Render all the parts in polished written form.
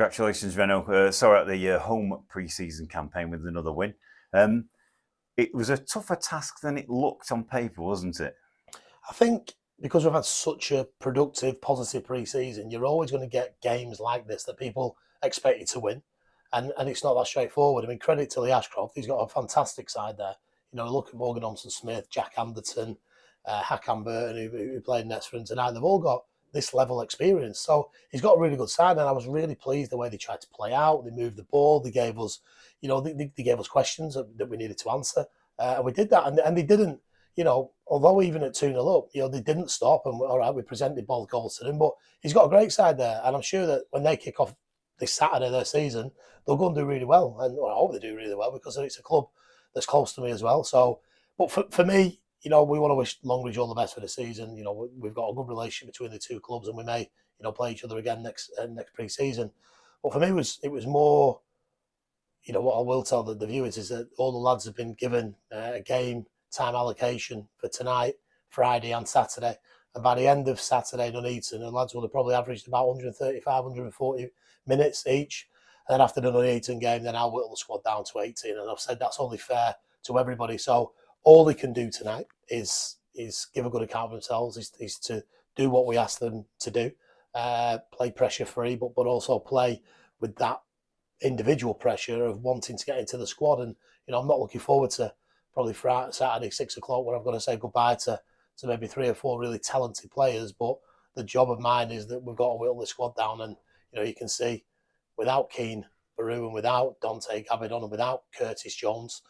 congratulations, Renault. Sorry out the home pre-season campaign with another win. It was a tougher task than it looked on paper, wasn't it? I think because we've had such a productive, positive pre-season, you're always going to get games like this that people expect you to win. And it's not that straightforward. I mean, credit to Lee Ashcroft. He's got a fantastic side there. You know, look at Morgan Thompson-Smith, Jack Anderton, Hakan Burton, who played Nets for him tonight. They've all got this level experience. So he's got a really good side, and I was really pleased the way they tried to play out. They moved the ball. They gave us, they gave us questions that we needed to answer. And we did that. And they didn't, although even at 2-0 up, they didn't stop. And all right, we presented both goals to him. But he's got a great side there. And I'm sure that when they kick off this Saturday their season, they'll go and do really well. And I hope they do really well because it's a club that's close to me as well. So, but for me, we want to wish Longridge all the best for the season. We've got a good relationship between the two clubs, and we may, play each other again next pre-season. But for me, it was more, what I will tell the viewers is that all the lads have been given a game time allocation for tonight, Friday and Saturday. And by the end of Saturday, Nuneaton, the lads will have probably averaged about 135, 140 minutes each. And then after the Nuneaton game, then I'll whittle the squad down to 18. And I've said that's only fair to everybody. So all they can do tonight is give a good account of themselves, is to do what we ask them to do, play pressure free, but also play with that individual pressure of wanting to get into the squad. And I'm not looking forward to probably Friday, Saturday 6 o'clock when I'm going to say goodbye to maybe 3 or 4 really talented players. But the job of mine is that we've got to whittle the squad down, and you can see without Keane, Baru, and without Dante Gabidon, and without Curtis Jones,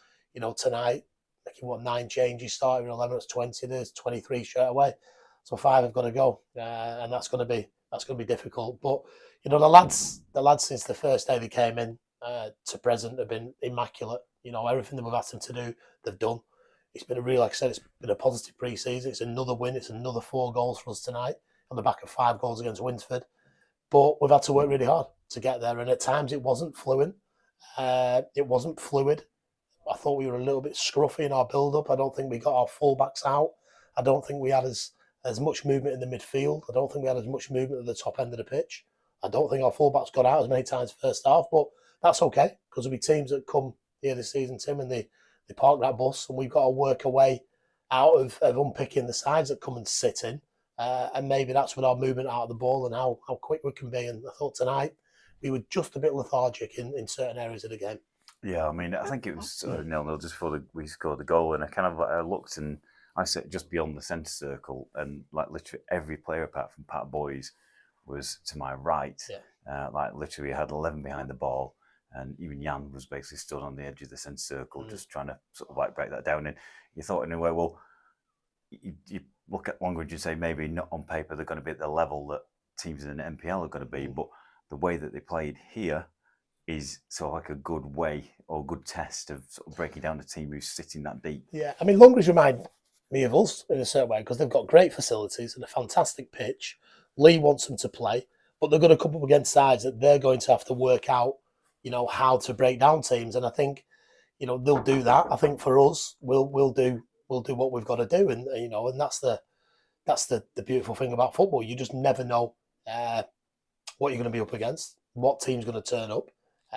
tonight, making 9 changes, starting 11, it's 20, there's 23 straight away. So 5 have got to go, and that's going to be difficult. But the lads since the first day they came in to present have been immaculate. Everything that we've asked them to do, they've done. It's been like I said, it's been a positive pre-season. It's another win. It's another 4 goals for us tonight on the back of 5 goals against Winsford. But we've had to work really hard to get there, and at times it wasn't fluent. It wasn't fluid. I thought we were a little bit scruffy in our build-up. I don't think we got our full-backs out. I don't think we had as much movement in the midfield. I don't think we had as much movement at the top end of the pitch. I don't think our full-backs got out as many times first half, but that's okay, because there'll be teams that come here this season, Tim, and they park that bus, and we've got to work a way out of unpicking the sides that come and sit in. And maybe that's with our movement out of the ball and how quick we can be. And I thought tonight we were just a bit lethargic in certain areas of the game. Yeah, I mean, I think it was 0-0 just before we scored the goal, and I looked and I sat just beyond the centre circle, and literally every player apart from Pat Boys was to my right. Yeah. Literally I had 11 behind the ball, and even Jan was basically stood on the edge of the centre circle, just trying to sort of break that down. And you thought in a way, well, you look at Longridge and say maybe not on paper they're going to be at the level that teams in the NPL are going to be, but the way that they played here is sort of like a good way or good test of sort of breaking down a team who's sitting that deep. Yeah, I mean, Longridge remind me of us in a certain way because they've got great facilities and a fantastic pitch. Lee wants them to play, but they're going to come up against sides that they're going to have to work out, how to break down teams. And I think, they'll do that. I think for us, we'll do what we've got to do, and and that's the beautiful thing about football. You just never know what you're going to be up against, what team's going to turn up,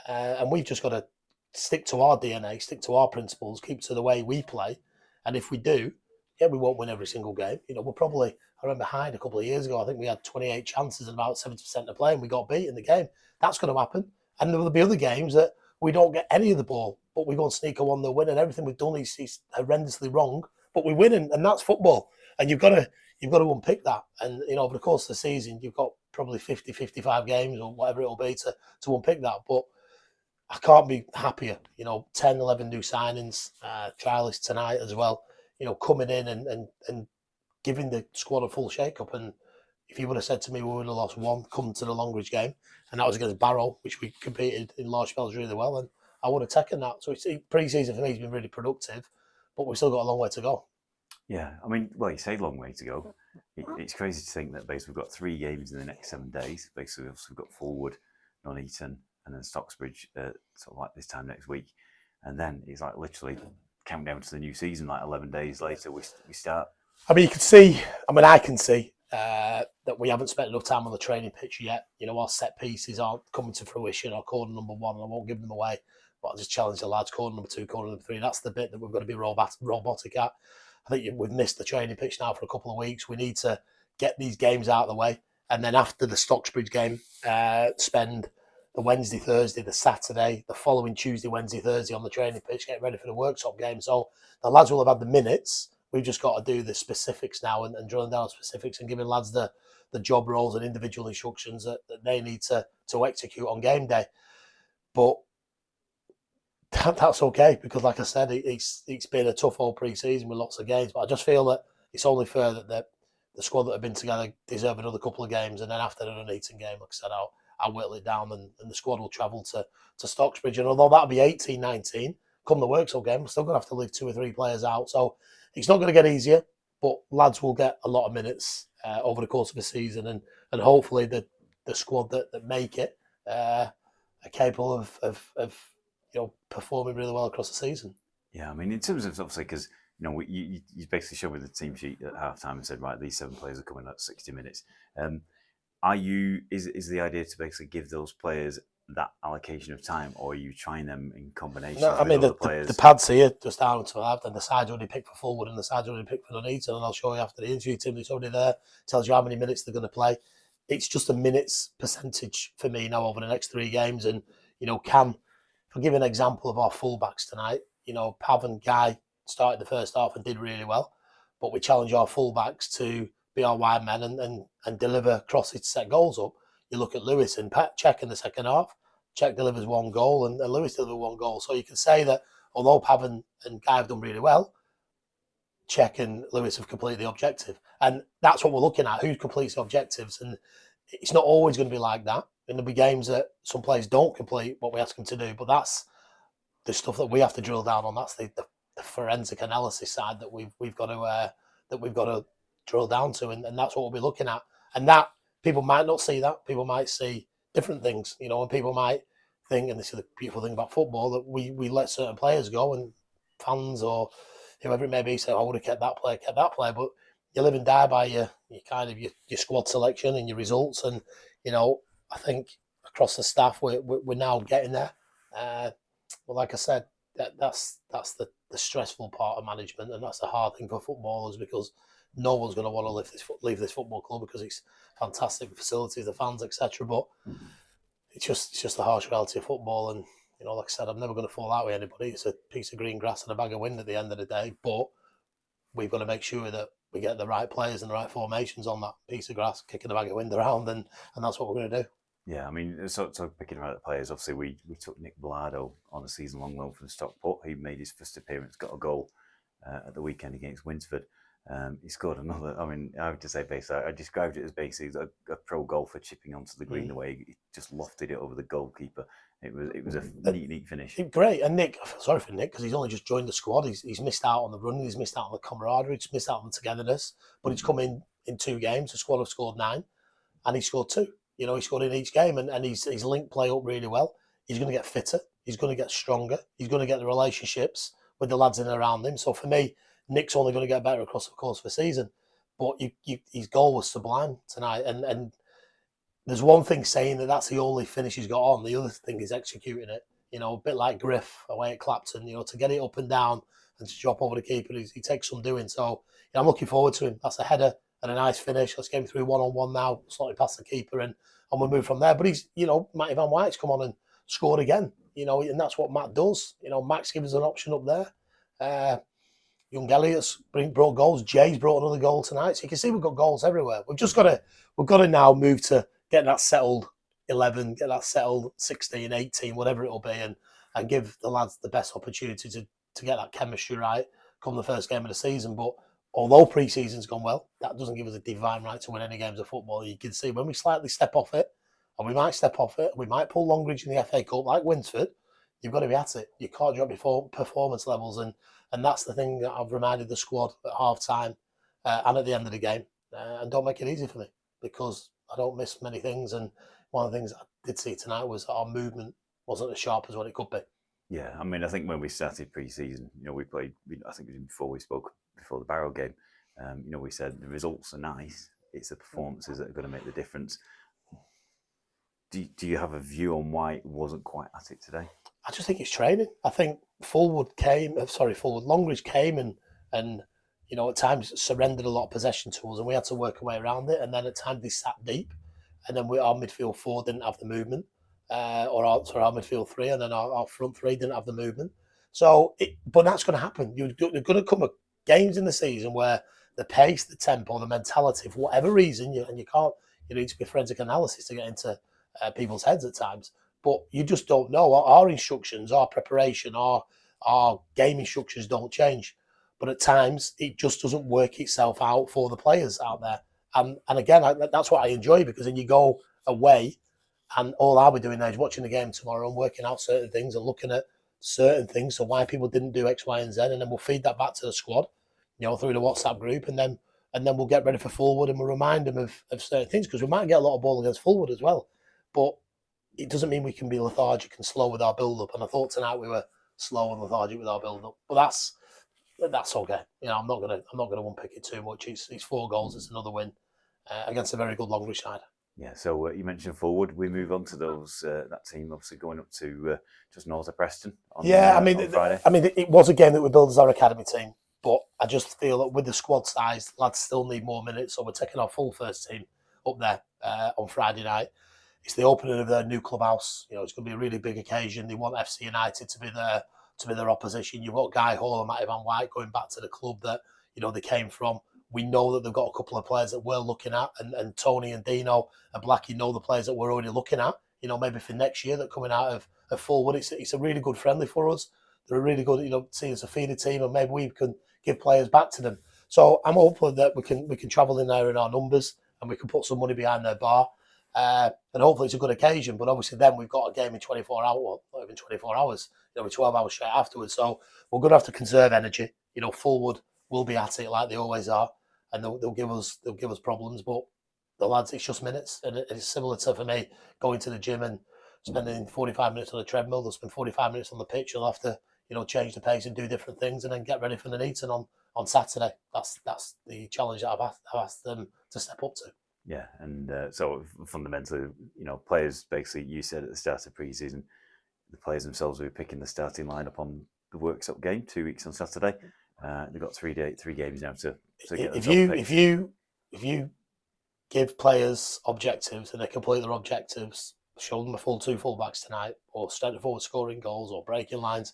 and we've just got to stick to our DNA, stick to our principles, keep to the way we play. And if we do, we won't win every single game. We'll probably. I remember Hyde a couple of years ago. I think we had 28 chances and about 70% to play, and we got beat in the game. That's going to happen. And there will be other games that we don't get any of the ball, but we go and sneak a 1-0 win, and everything we've done is horrendously wrong. But we win, and that's football. And you've got to unpick that. And over the course of the season, you've got probably 50, 55 games or whatever it'll be to unpick that. But I can't be happier. 10, 11 new signings, trialists tonight as well. Coming in and giving the squad a full shake-up. And if you would have said to me we would have lost 1 come to the Longridge game, and that was against Barrow, which we competed in large spells really well, and I would have taken that. So pre-season for me has been really productive, but we've still got a long way to go. Yeah, I mean, well, you say long way to go. It's crazy to think that basically we've got 3 games in the next 7 days. Basically, we've got Forward, Nuneaton, and then Stocksbridge sort of like this time next week. And then it's like literally countdown to the new season, like 11 days later we start. I mean, you can see, I can see that we haven't spent enough time on the training pitch yet. Our set pieces aren't coming to fruition. Our corner number 1, and I won't give them away, but I'll just challenge the lads. Corner number 2, corner number 3. That's the bit that we've got to be robotic at. I think we've missed the training pitch now for a couple of weeks. We need to get these games out of the way, and then after the Stocksbridge game, spend the Wednesday, Thursday, the Saturday, the following Tuesday, Wednesday, Thursday on the training pitch, getting ready for the workshop game. So the lads will have had the minutes. We've just got to do the specifics now and drilling down on specifics and giving lads the job roles and individual instructions that they need to execute on game day. But that's okay, because like I said, it's been a tough old pre-season with lots of games. But I just feel that it's only fair that the squad that have been together deserve another couple of games, and then after the Nuneaton game, like I said, I'll whittle it down, and the squad will travel to Stocksbridge. And although that'll be 18-19, come the workshop game, we're still going to have to leave 2 or 3 players out. So it's not going to get easier, but lads will get a lot of minutes over the course of the season, and hopefully the squad that make it are capable of performing really well across the season. Yeah, I mean, in terms of obviously, because you basically showed me the team sheet at halftime and said, right, these 7 players are coming at 60 minutes. Is the idea to basically give those players that allocation of time, or are you trying them in combination? No, I mean, the pads here just down to left, and the side's already picked for Fulwood and the side's already picked for Nuneaton, and I'll show you after the interview. Tim, it's already there, tells you how many minutes they're going to play. It's just a minutes percentage for me now over the next 3 games, and if I give an example of our fullbacks tonight, Pav and Guy started the first half and did really well, but we challenge our fullbacks to be our wide men and deliver crosses to set goals up. You look at Lewis and Czech in the second half. Czech delivers 1 goal and Lewis delivers 1 goal. So you can say that although Pav and Guy have done really well, Czech and Lewis have completed the objective. And that's what we're looking at, who completes the objectives. And it's not always going to be like that. And there'll be games that some players don't complete what we ask them to do. But that's the stuff that we have to drill down on. That's the forensic analysis side that we've got to drill down to, and that's what we'll be looking at. And that people might not see that. People might see different things, and people might think, and this is the beautiful thing about football, that we let certain players go, and fans or whoever it may be say, I would have kept that player. But you live and die by your squad selection and your results. And I think across the staff we're now getting there. But like I said, that's the stressful part of management, and that's the hard thing for footballers, because no one's going to want to leave this football club, because it's fantastic facilities, the fans, etc. But it's just the harsh reality of football. And like I said, I'm never going to fall out with anybody. It's a piece of green grass and a bag of wind at the end of the day. But we've got to make sure that we get the right players and the right formations on that piece of grass, kicking a bag of wind around, and that's what we're going to do. Yeah, I mean, so picking about the players, obviously we took Nick Blardo on a season-long loan from Stockport. He made his first appearance, got a goal at the weekend against Winsford. He scored another. I mean, I have to say, basically, I described it as basically a pro golfer chipping onto the green the way he just lofted it over the goalkeeper. It was a neat finish. Great. And Nick, I feel sorry for Nick, because he's only just joined the squad. He's missed out on the running. He's missed out on the camaraderie. He's missed out on the togetherness. But he's come in 2 games. The squad have scored 9, and he scored 2. He scored in each game, and he's linked play up really well. He's going to get fitter. He's going to get stronger. He's going to get the relationships with the lads in and around him. So for me, Nick's only going to get better across the course of the season. But his goal was sublime tonight. And there's one thing saying that's the only finish he's got on. The other thing is executing it. A bit like Griff away at Clapton, to get it up and down and to drop over the keeper, he takes some doing. So I'm looking forward to him. That's a header and a nice finish. Let's get him through 1-on-1 now, slightly past the keeper, and we'll move from there. But he's, Matty Van White's come on and scored again, and that's what Matt does. Max gives us an option up there. Young Elliott's brought goals. Jay's brought another goal tonight. So you can see we've got goals everywhere. We've got to now move to get that settled 11, get that settled 16, 18, whatever it'll be, and give the lads the best opportunity to get that chemistry right come the first game of the season. But although pre-season's gone well, that doesn't give us a divine right to win any games of football. You can see when we slightly step off it, and we might step off it, we might pull Longridge in the FA Cup like Winsford, you've got to be at it. You can't drop your performance levels, and that's the thing that I've reminded the squad at half-time and at the end of the game. And don't make it easy for me, because I don't miss many things, and one of the things I did see tonight was that our movement wasn't as sharp as what it could be. Yeah, I mean, I think when we started pre-season, we played. I think it was before we spoke before the Barrow game. We said the results are nice, it's the performances that are going to make the difference. Do you have a view on why it wasn't quite at it today? I just think it's training. I think Longridge came and at times surrendered a lot of possession to us, and we had to work our way around it. And then at times they sat deep, and then our midfield four didn't have the movement, or our midfield three, and then our front three didn't have the movement. But that's going to happen. You're going to come at games in the season where the pace, the tempo, the mentality, for whatever reason, you can't. You need to be forensic analysis to get into people's heads at times. But you just don't know. Our instructions, our preparation, our game instructions don't change. But at times, it just doesn't work itself out for the players out there. And again, that's what I enjoy, because then you go away and all I'll be doing now is watching the game tomorrow and working out certain things and looking at certain things, so why people didn't do X, Y, and Z, and then we'll feed that back to the squad, through the WhatsApp group, and then we'll get ready for Fulwood and we'll remind them of certain things, because we might get a lot of ball against Fulwood as well. But it doesn't mean we can be lethargic and slow with our build-up. And I thought tonight we were slow and lethargic with our build-up. But that's okay. I'm not gonna unpick it too much. It's 4 goals. It's another win against a very good Longridge side. Yeah. So you mentioned Fulwood. We move on to those that team obviously going up to just north of Preston. On Friday. It was a game that we built as our academy team. But I just feel that with the squad size, lads still need more minutes. So we're taking our full first team up there on Friday night. It's the opening of their new clubhouse. It's going to be a really big occasion. They want FC United to be their opposition. You've got Guy Hall and Matty Van White going back to the club that they came from. We know that they've got a couple of players that we're looking at, and Tony and Dino and Blackie know the players that we're already looking at. Maybe for next year that coming out of Fulwood. It's a really good friendly for us. They're a really good, see us a feeder team, and maybe we can give players back to them. So I'm hopeful that we can travel in there in our numbers and we can put some money behind their bar. And hopefully it's a good occasion, but obviously then we've got a game in 24 hours, well, not even 24 hours, 12 hours straight afterwards. So we're going to have to conserve energy. Fulwood will be at it like they always are, and they'll give us problems. But the lads, it's just minutes, and it's similar to, for me, going to the gym and spending 45 minutes on the treadmill. They'll spend 45 minutes on the pitch. You'll have to change the pace and do different things, and then get ready for the Nuneaton on Saturday. That's the challenge that I've asked them to step up to. Yeah, and so fundamentally, players, basically, you said at the start of pre-season, the players themselves will be picking the starting lineup on the workshop game 2 weeks on Saturday. They've got 3 games now to get if you give players objectives and they complete their objectives, show them a full 2 fullbacks tonight, or straight forward scoring goals or breaking lines,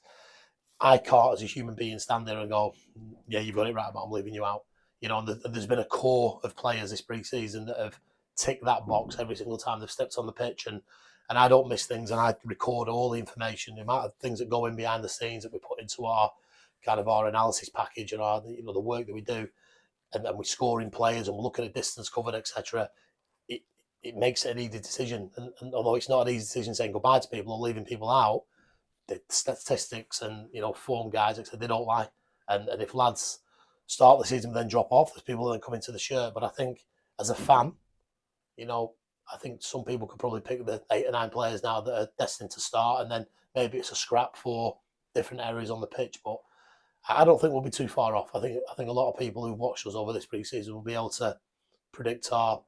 I can't, as a human being, stand there and go, yeah, you've got it right, but I'm leaving you out. And there's been a core of players this pre-season that have ticked that box every single time they've stepped on the pitch, and I don't miss things, and I record all the information, the amount of things that go in behind the scenes that we put into our kind of our analysis package and our the work that we do, and then we're scoring players and we're looking at distance covered, etc. It makes it an easy decision, and although it's not an easy decision saying goodbye to people or leaving people out, the statistics and form guys, etc., they don't lie, and if lads start the season and then drop off, there's people that come into the shirt. But I think as a fan, I think some people could probably pick the 8 or 9 players now that are destined to start, and then maybe it's a scrap for different areas on the pitch. But I don't think we'll be too far off. I think a lot of people who watched us over this pre-season will be able to predict our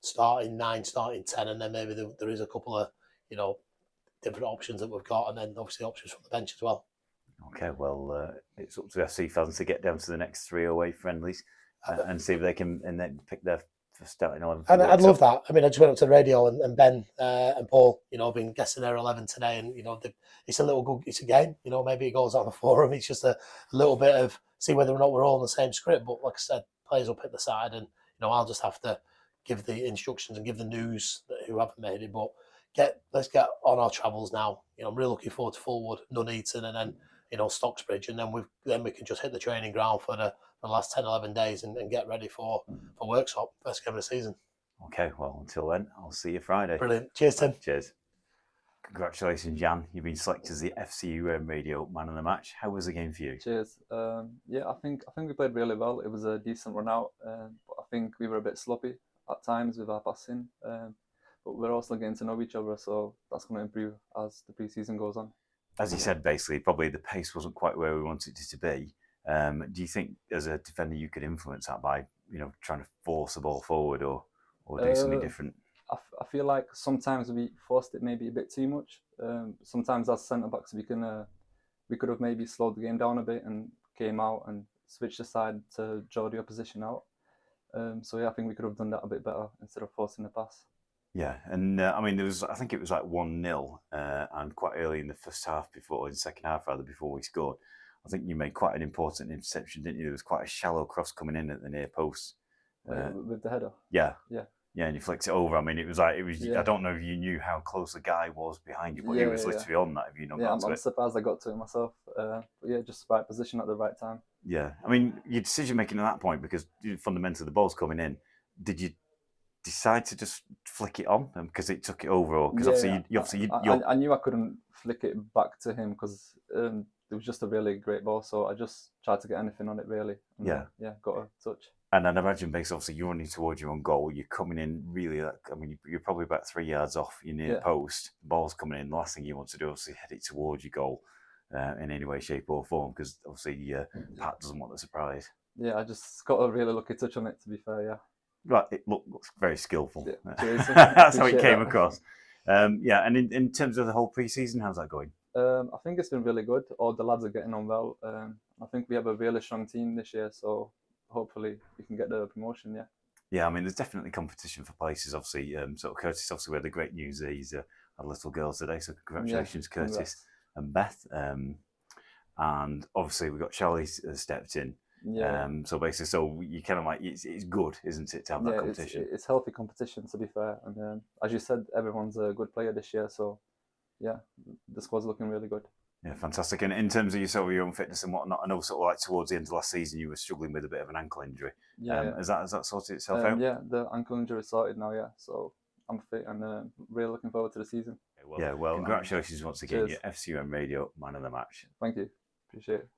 starting 9, starting 10, and then maybe there is a couple of different options that we've got, and then obviously options from the bench as well. Okay, well, it's up to FC fans to get down to the next 3 away friendlies and see if they can, and then pick their starting 11. And I'd love that. I just went up to the radio, and Ben and Paul, have been guessing their 11 today, and it's a game. Maybe it goes on the forum. It's just a little bit of see whether or not we're all on the same script. But like I said, players will pick the side, and I'll just have to give the instructions and give the news that who haven't made it. But let's get on our travels now. I'm really looking forward to Fulwood, Nuneaton, and then Stocksbridge, and then we can just hit the training ground for the last 10, 11 days and get ready for workshop, first game of the season. Okay, well, until then, I'll see you Friday. Brilliant. Cheers, Tim. Cheers. Congratulations, Jan. You've been selected as the FCU Radio Man of the Match. How was the game for you? Cheers. Yeah, I think we played really well. It was a decent run out, but I think we were a bit sloppy at times with our passing. But we're also getting to know each other, so that's going to improve as the pre-season goes on. As you said, basically, probably the pace wasn't quite where we wanted it to be. Do you think, as a defender, you could influence that by trying to force the ball forward or do something different? I feel like sometimes we forced it maybe a bit too much. Sometimes as centre backs we could have maybe slowed the game down a bit and came out and switched the side to draw the opposition out. So yeah, I think we could have done that a bit better instead of forcing the pass. Yeah, and I mean, I think it was like 1-0, and quite early in the second half rather, before we scored. I think you made quite an important interception, didn't you? There was quite a shallow cross coming in at the near post. With the header? Yeah. Yeah. Yeah, and you flicked it over. I mean, it was. Yeah. I don't know if you knew how close the guy was behind you, but he was literally on that. If you not got to I'm it. surprised I got to it myself. But yeah, just right position at the right time. Yeah, I mean, your decision making at that point, because fundamentally the ball's coming in. Did you decide to just flick it on because it took it over, or because I knew I couldn't flick it back to him because it was just a really great ball, so I just tried to get anything on it really. And got a touch. And I'd imagine, basically, obviously, you're running towards your own goal. You're coming in really. I mean, you're probably about 3 yards off your near post. The ball's coming in. The last thing you want to do, obviously, head it towards your goal in any way, shape, or form, because obviously Pat doesn't want the surprise. Yeah, I just got a really lucky touch on it. To be fair, yeah. Right, it looks very skillful. Yeah, that's how it came across. And in terms of the whole pre-season, how's that going? I think it's been really good. All the lads are getting on well. I think we have a really strong team this year, so hopefully we can get the promotion. Yeah. Yeah, I mean, there's definitely competition for places. Obviously, sort of Curtis. Obviously, we had the great news that he's had little girls today, so congratulations, Curtis. Congrats. And Beth. And obviously, we got Charlie stepped in. Yeah. So basically, you kind of like it's good, isn't it, to have that competition? It's healthy competition, to be fair. And as you said, everyone's a good player this year. So yeah, the squad's looking really good. Yeah, fantastic. And in terms of your own fitness and whatnot, I know sort of like towards the end of last season you were struggling with a bit of an ankle injury. Yeah. Has that sorted itself out? Yeah, the ankle injury is sorted now. Yeah, so I'm fit and really looking forward to the season. Well, congratulations once again. Cheers. Your FCUM Radio Man of the Match. Thank you. Appreciate it.